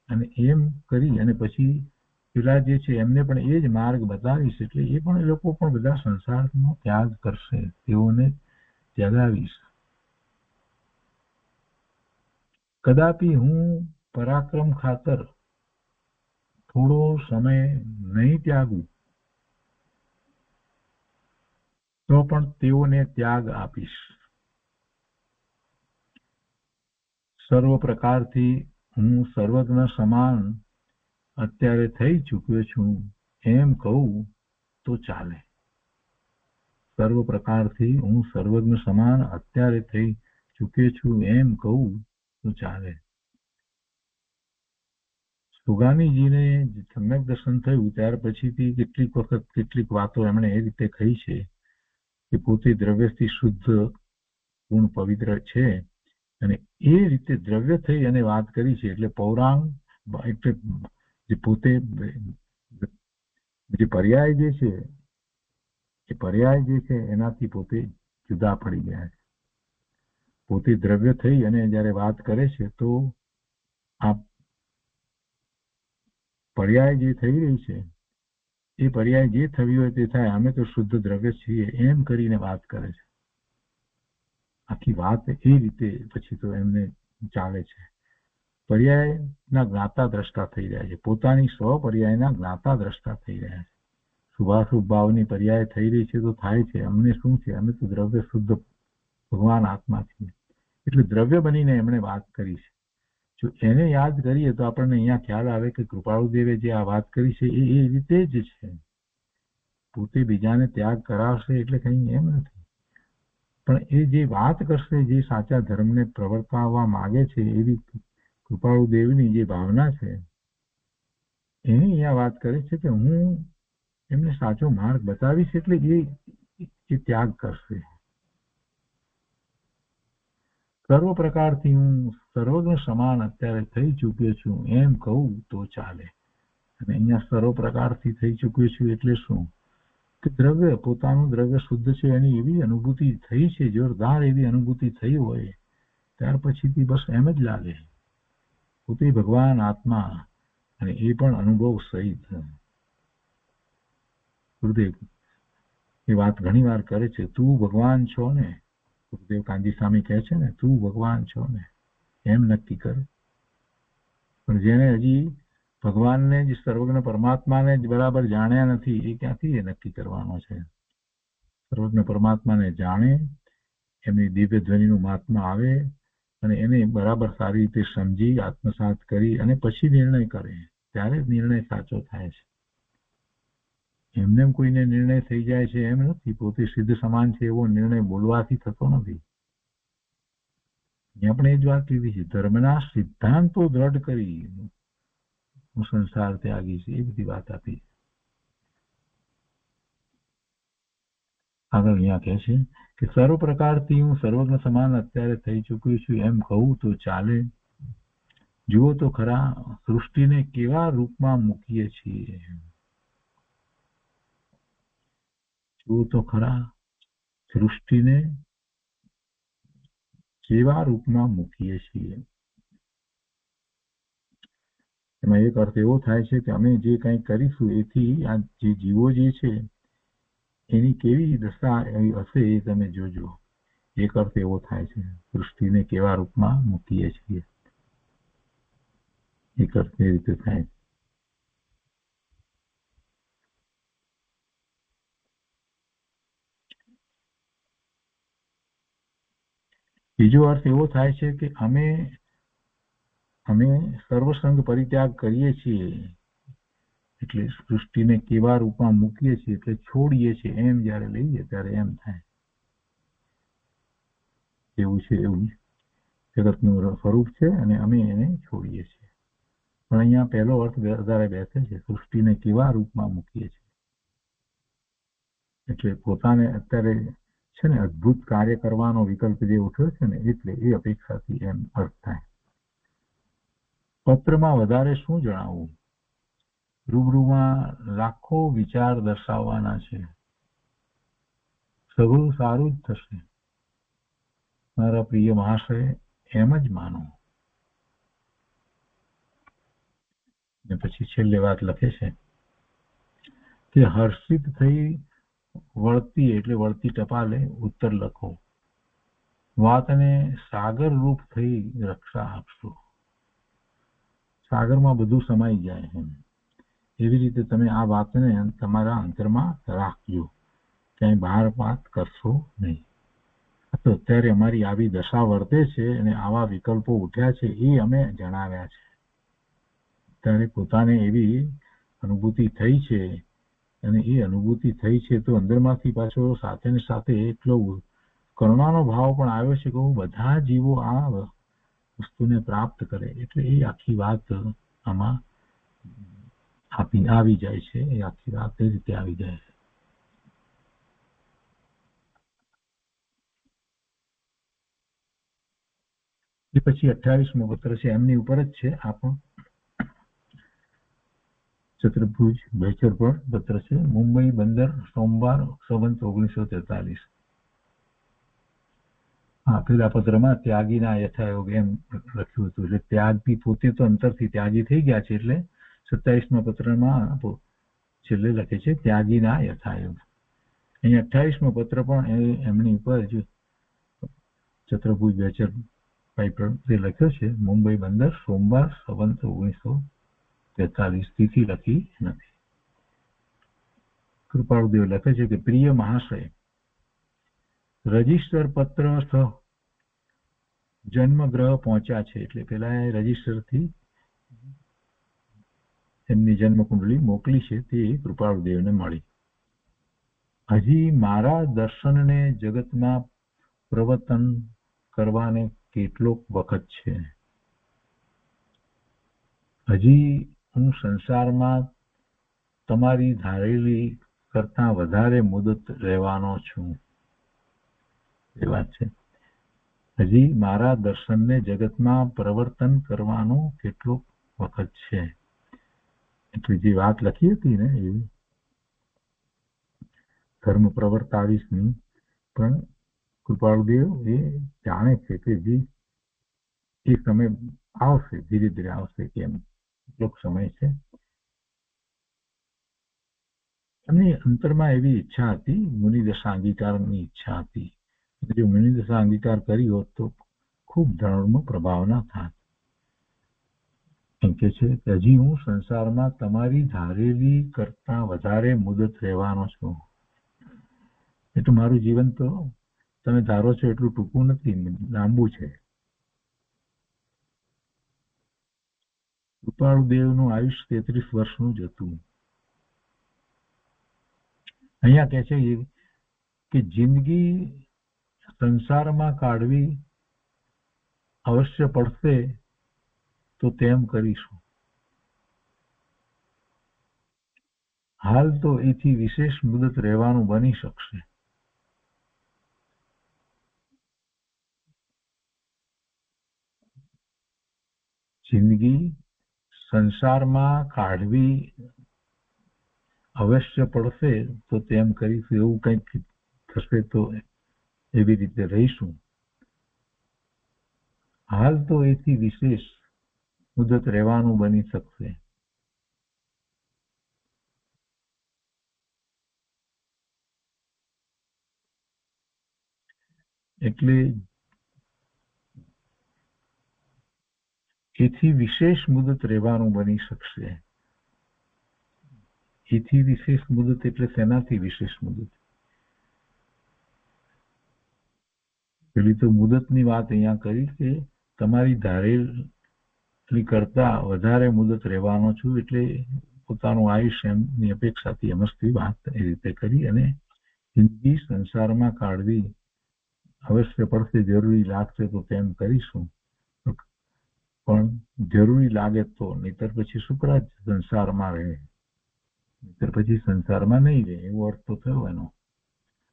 અને એમ કરી અને પછી પેલા જે છે એમને પણ એ જ માર્ગ બતાવીશ. એટલે એ પણ એ લોકો પણ બધા સંસારનો ત્યાગ કરશે, તેઓને ત્યાગાવીશ. કદાપી હું પરાક્રમ ખાતર થોડો સમય નહીં ત્યાગું તો પણ તેઓને ત્યાગ આપીશ. સર્વ પ્રકારથી હું સર્વજ્ઞ સમાન અત્યારે થઈ ચૂક્યો છું એમ કહું તો ચાલે. સર્વ પ્રકારથી હું સર્વજ્ઞ સમાન અત્યારે થઈ ચૂક્યો છું એમ કહું તો ચાલે. સુગાનીજીને સમ્યક દર્શન થયું ત્યાર પછીથી કેટલીક વખત કેટલીક વાતો એમણે એ રીતે કહી છે કે પોતે દ્રવ્યથી શુદ્ધ ગુણ પવિત્ર છે અને એ રીતે દ્રવ્ય થઈ અને વાત કરી છે. એટલે પૌરાંગ એટલે જે પોતે જે પર્યાય જે છે એ પર્યાય જે છે એનાથી પોતે જુદા પડી ગયા છે. પોતે દ્રવ્ય થઈ અને જ્યારે વાત કરે છે તો આ પર્યાય જે થઈ રહી છે એ પર્યાય જે થવી હોય તે થાય, અમે તો શુદ્ધ દ્રવ્ય છીએ એમ કરીને વાત કરે છે. આખી વાત એ રીતે પછી તો એમને ચાલે છે. પર્યાયના જ્ઞાતા દ્રષ્ટા થઈ રહ્યા છે, પોતાની સ્વ પર્યાયના જ્ઞાતા દ્રષ્ટા થઈ રહ્યા છે. શુભાશુભ ભાવની પર્યાય થઈ રહી છે તો થાય છે. અમને શું છે, અમે તો દ્રવ્ય શુદ્ધ ભગવાન આત્મા છીએ. એટલે દ્રવ્ય બનીને એમણે વાત કરી છે. જો એને યાદ કરીએ તો આપણને અહીંયા ખ્યાલ આવે કે કૃપાળુ દેવે જે આ વાત કરી છે એ રીતે જ છે. પોતે બીજાને ત્યાગ કરાવશે એટલે કંઈ એમ નથી, પણ એ જે વાત કરશે, જે સાચા ધર્મને પ્રવર્તાવવા માંગે છે એવી કૃપાળુ દેવની જે ભાવના છે એની અહીંયા વાત કરે છે કે હું એમને સાચો માર્ગ બતાવીશ એટલે એ ત્યાગ કરશે. સર્વ પ્રકારથી હું સર્વજ્ઞ સમાન અત્યારે થઈ ચૂક્યો છું એમ કહું તો ચાલે. અને અહીંયા સર્વ પ્રકારથી થઈ ચૂક્યો છું એટલે શું કે દ્રવ્ય પોતાનું દ્રવ્ય શુદ્ધ છે એની એવી અનુભૂતિ થઈ છે, જોરદાર એવી અનુભૂતિ થઈ હોય ત્યાર પછીથી બસ એમ જ લાગે પોતે ભગવાન આત્મા, અને એ પણ અનુભવ સહિત. ગુરુદેવ એ વાત ઘણી વાર કરે છે, તું ભગવાન છો ને, ગુરુદેવ કાંજી સ્વામી કહે છે ને, તું ભગવાન છો ને એમ નક્કી કર. પણ જેને હજી ભગવાનને જ, સર્વજ્ઞ પરમાત્માને જ બરાબર જાણ્યા નથી એ ક્યાંથી એ નક્કી કરવાનો છે. સર્વજ્ઞ પરમાત્માને જાણે, એમની દિવ્ય ધ્વનિનું મહાત્મા આવે અને એને બરાબર સારી રીતે સમજી આત્મસાત કરી અને પછી નિર્ણય કરે, ત્યારે નિર્ણય સાચો થાય છે. એમને કોઈને નિર્ણય થઈ જાય છે એમ નથી. પોતે સિદ્ધ સમાન છે એવો નિર્ણય બોલવાથી થતો નથી. આપણે જ વાત લીધી છે, ધર્મના સિદ્ધાંતો દ્રઢ કરી હું સંસાર ત્યાગી છે, એ બધી વાત આપી. આગળ અહીંયા કહે છે કે સર્વ પ્રકારથી હું સર્વજ્ઞ સમાન અત્યારે થઈ ચૂક્યું છું એમ કહું તો ચાલે. જુઓ તો ખરા સૃષ્ટિને કેવા રૂપમાં મૂકીએ છીએ. જુઓ તો ખરા સૃષ્ટિને કેવા રૂપમાં મૂકીએ છીએ. એમાં એક અર્થ એવો થાય છે કે અમે જે કંઈ કરીશું એથી આ જે જીવો જે છે એની કેવી દશા હશે એ તમે જોજો. એક અર્થ એવો થાય છે, સૃષ્ટિને કેવા રૂપમાં મૂકીએ છીએ, એક અર્થ એ રીતે થાય. બીજો અર્થ એવો થાય છે કે અમે સર્વસંગ પરિત્યાગ કરીએ છીએ, એટલે સૃષ્ટિને કેવા રૂપમાં મૂકીએ છીએ એટલે છોડીએ છીએ, એમ જયારે લઈએ ત્યારે એમ થાય. એવું છે, એવું જગતનું સ્વરૂપ છે અને અમે એને છોડીએ છીએ. પણ અહીંયા પહેલો અર્થ વધારે બેસે છે, સૃષ્ટિને કેવા રૂપમાં મૂકીએ છીએ એટલે પોતાને અત્યારે છે ને અદ્ભુત કાર્ય કરવાનો વિકલ્પ જે ઉઠ્યો છે ને, એટલે એ અપેક્ષાથી એમ અર્થ થાય. પત્રમાં વધારે શું જણાવવું, રૂબરૂમાં લાખો વિચાર દર્શાવવાના છે. સઘળું સારું જ થશે મારા પ્રિય મહાશય, એમ જ માનો. ને પછી છેલ્લે વાત લખે છે કે હર્ષિત થઈ વળતી એટલે વળતી ટપાલે ઉત્તર લખો, વાતને સાગર રૂપ થઈ રક્ષા આપશો. સાગરમાં બધું સમાઈ જાય એમ, એવી રીતે તમે આ વાતને તમારા અંતરમાં રાખજો, ક્યાંય બહાર વાત કરશો નહીં. તો અત્યારે અમારી આવી દશા વર્તે છે અને આવા વિકલ્પો ઉઠ્યા છે એ અમે જણાવ્યા છે. ત્યારે પોતાને એવી અનુભૂતિ થઈ છે અને એ અનુભૂતિ થઈ છે તો અંદરમાંથી પાછો સાથે ને સાથે એટલો કરુણાનો ભાવ પણ આવ્યો છે કે હું બધા જીવો આ વસ્તુને પ્રાપ્ત કરે, એટલે એ આખી વાત આમાં આવી જાય છે. એ આખી વાત એ રીતે આવી જાય છે. એ પછી 28મો પત્ર છે, એમની ઉપર જ છે. આ પણ ચતુર્ભુજ બેચર પર પત્ર છે, મુંબઈ બંદર, સોમવાર, સંવત 1943. હા, પેલા પત્રમાં ત્યાગીના યથાયોગ એમ લખ્યું હતું, એટલે ત્યાગથી પોતે તો અંતરથી ત્યાગી થઈ ગયા છે, એટલે 27મા પત્રમાં છેલ્લે લખે છે ત્યાગીના યથાયોગ. અહીં 28મો પત્ર પણ એમની ઉપર જ ચતુર્ભુજ બેચર લખ્યો છે, મુંબઈ બંદર, સોમવાર, સંવત 1943. તિથિ લખી નથી. કૃપાળુદેવ લખે છે કે પ્રિય મહાશય, રજિસ્ટર પત્ર જન્મગ્રહ પહોંચ્યા છે, એટલે પેલા રજિસ્ટરથી એમની જન્મકુંડળી મોકલી છે તે કૃપાળુદેવને મળી. હજી મારા દર્શનને જગતમાં પ્રવર્તન કરવાને કેટલોક વખત છે. હજી હું સંસારમાં તમારી ધારેલી કરતા વધારે મુદત રહેવાનો છું. એ વાત છે. હજી મારા દર્શનને જગતમાં પ્રવર્તન કરવાનો કેટલો વખત છે. એટલે જે વાત લખી હતી ને એવી ધર્મ પ્રવર્તાવીશની, પણ કૃપાળુદેવ એ જાણે છે કે જે એ સમય આવશે, ધીરે ધીરે આવશે, કેમ કેટલો સમય છે. એમની અંતરમાં એવી ઈચ્છા હતી, મુનિદશા અંગીકારની ઈચ્છા હતી. જો મુનિદશા અંગીકાર કરી હોત તો ખૂબ ધર્મ પ્રભાવ ના થાત. એમ કે છે કે હજી હું સંસારમાં તમારી ધારેલી કરતા વધારે મુદત રહેવાનો છું. એટલે મારું જીવન તો તમે ધારો છો એટલું ટૂંકું નથી, લાંબુ છે. કૃપાળુદેવનું આયુષ્ય 33 વર્ષનું જ હતું. અહીંયા કહે છે કે જિંદગી સંસારમાં કાઢવી અવશ્ય પડશે તો તેમ કરીશું. હાલ તો એથી વિશેષ મુદત રહેવાનું બની શકશે. જિંદગી સંસારમાં કાઢવી અવશ્ય પડશે તો તેમ કરીશું. એવું કંઈક થશે તો એવી રીતે રહીશું. હાલ તો એથી વિશેષ મુદત રહેવાનું બની શકશે. એટલે એથી વિશેષ મુદત રહેવાનું બની શકશે. એથી વિશેષ મુદત એટલે શેનાથી વિશેષ મુદત? પેલી તો મુદતની વાત અહીંયા કરી કે તમારી ધારેલી કરતા વધારે મુદત રહેવાનો છું, એટલે પોતાનું આયુષ્યની અપેક્ષાથી સમજતી વાત એ રીતે કરી. અને જિંદગી સંસારમાં કાઢવી અવશ્ય પડશે, જરૂરી લાગશે તો તેમ કરીશું. પણ જરૂરી લાગે તો, નહીતર પછી શુક્રાજ સંસારમાં રહે, નહીતર પછી સંસારમાં નહીં રહે, એવો અર્થ તો થયો એનો.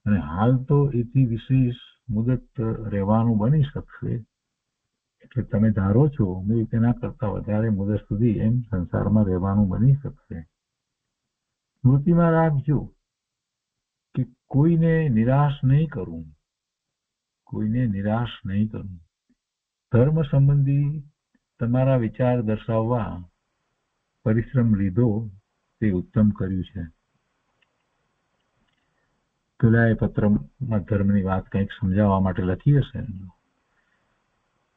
અને હાલ તો એથી વિશેષ મુદત રહેવાનું બની શકશે. એટલે તમે ધારો છો તેના કરતા વધારે મુદત સુધી એમ સંસારમાં રહેવાનું બની શકશે. સ્મૃતિમાં રાખજો કે કોઈને નિરાશ નહીં કરું, કોઈને નિરાશ નહીં કરું. ધર્મ સંબંધી તમારા વિચાર દર્શાવવા પરિશ્રમ લીધો તે ઉત્તમ કર્યું છે. પેલા એ પત્રમાં ધર્મની વાત કંઈક સમજાવવા માટે લખી હશે.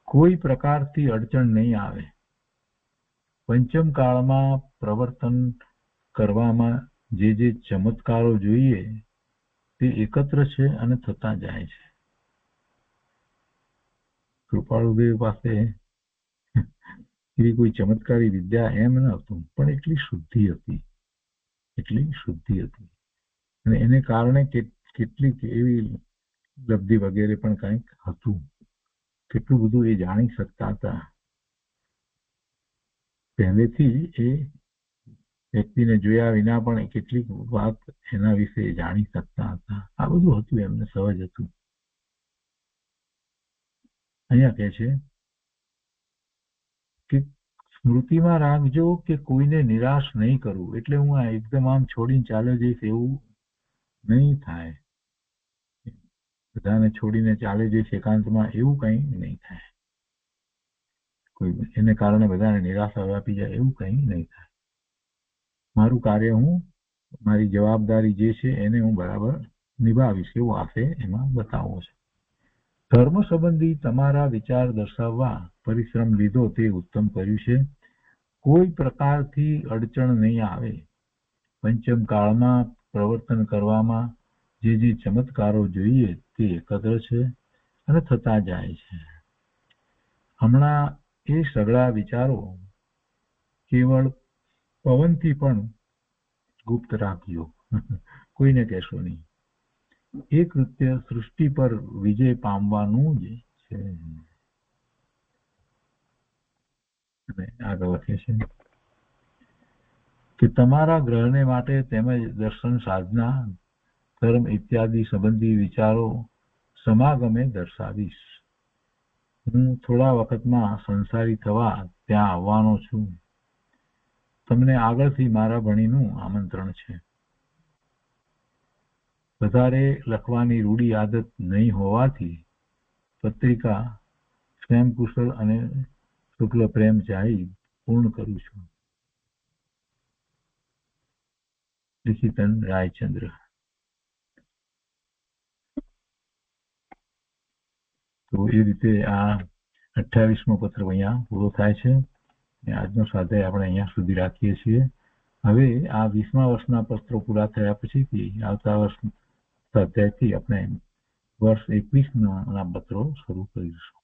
કોઈ પ્રકારથી અડચણ નહીં આવે. પંચમ કાળમાં પ્રવર્તન કરવામાં જે ચમત્કારો જોઈએ તે એકત્ર છે અને થતા જાય છે. કૃપાળુદેવ પાસે એવી કોઈ ચમત્કારી વિદ્યા એમ ન હતું, પણ એટલી શુદ્ધિ હતી, અને એને કારણે કેટલીક એવી લબ્ધિ વગેરે પણ કંઈક હતું. કેટલું બધું એ જાણી શકતા હતા. પહેલેથી એ વ્યક્તિને જોયા વિના પણ કેટલીક વાત એના વિશે જાણી શકતા હતા. આ બધું હતું, એમને સહજ હતું. અહીંયા કહે છે કે સ્મૃતિમાં રાખજો કે કોઈને નિરાશ નહીં કરવું. એટલે હું આ એકદમ આમ છોડીને ચાલ્યો જઈશ એવું નહીં થાય. બધાને છોડીને ચાલે જઈશ એકાંતમાં, એવું કંઈ નહીં થાય. કોઈ એને કારણે બધાને નિરાશા વ્યાપી જાય એવું કંઈ નહીં થાય. મારું કાર્ય મારી જવાબદારી જે છે એને હું બરાબર નિભાવીશ, એવું આપે એમાં બતાવવો છે. ધર્મ સંબંધી તમારા વિચાર દર્શાવવા પરિશ્રમ લીધો તે ઉત્તમ કર્યું છે. કોઈ પ્રકારથી અડચણ નહીં આવે. પંચમ કાળમાં પ્રવર્તન કરવામાં જે ચમત્કારો જોઈએ તે એકત્ર છે અને થતા જાય છે. હમણાં એ સઘળા વિચારો કેવળ પવનથી પણ ગુપ્ત રાખજો, કોઈને કહેશો નહીં. એ કૃત્ય સૃષ્ટિ પર વિજય પામવાનું જ છે. આગળ લખે છે કે તમારા ગ્રહને માટે તેમજ દર્શન સાધના ધર્મ ઇત્યાદિ સંબંધી વિચારો સમાગમે દર્શાવીશ. હું થોડા વખતમાં સંસારી થવા ત્યાં આવવાનો છું. તમને આગળથી મારા ભણીનું આમંત્રણ છે. વધારે લખવાની રૂઢી આદત નહીં હોવાથી પત્રિકા સ્વયં કુશળ અને શુક્લ પ્રેમ જાહી પૂર્ણ કરું છું. લિખિતન રાયચંદ્ર. તો એ રીતે આ 28મો પત્ર અહીંયા પૂરો થાય છે. આજનો સ્વાધ્યાય આપણે અહીંયા સુધી રાખીએ છીએ. હવે આ 20મા વર્ષના પત્રો પૂરા થયા પછીથી આવતા વર્ષ સ્વાધ્યાયથી આપણે વર્ષ 21ના પત્રો શરૂ કરીશું.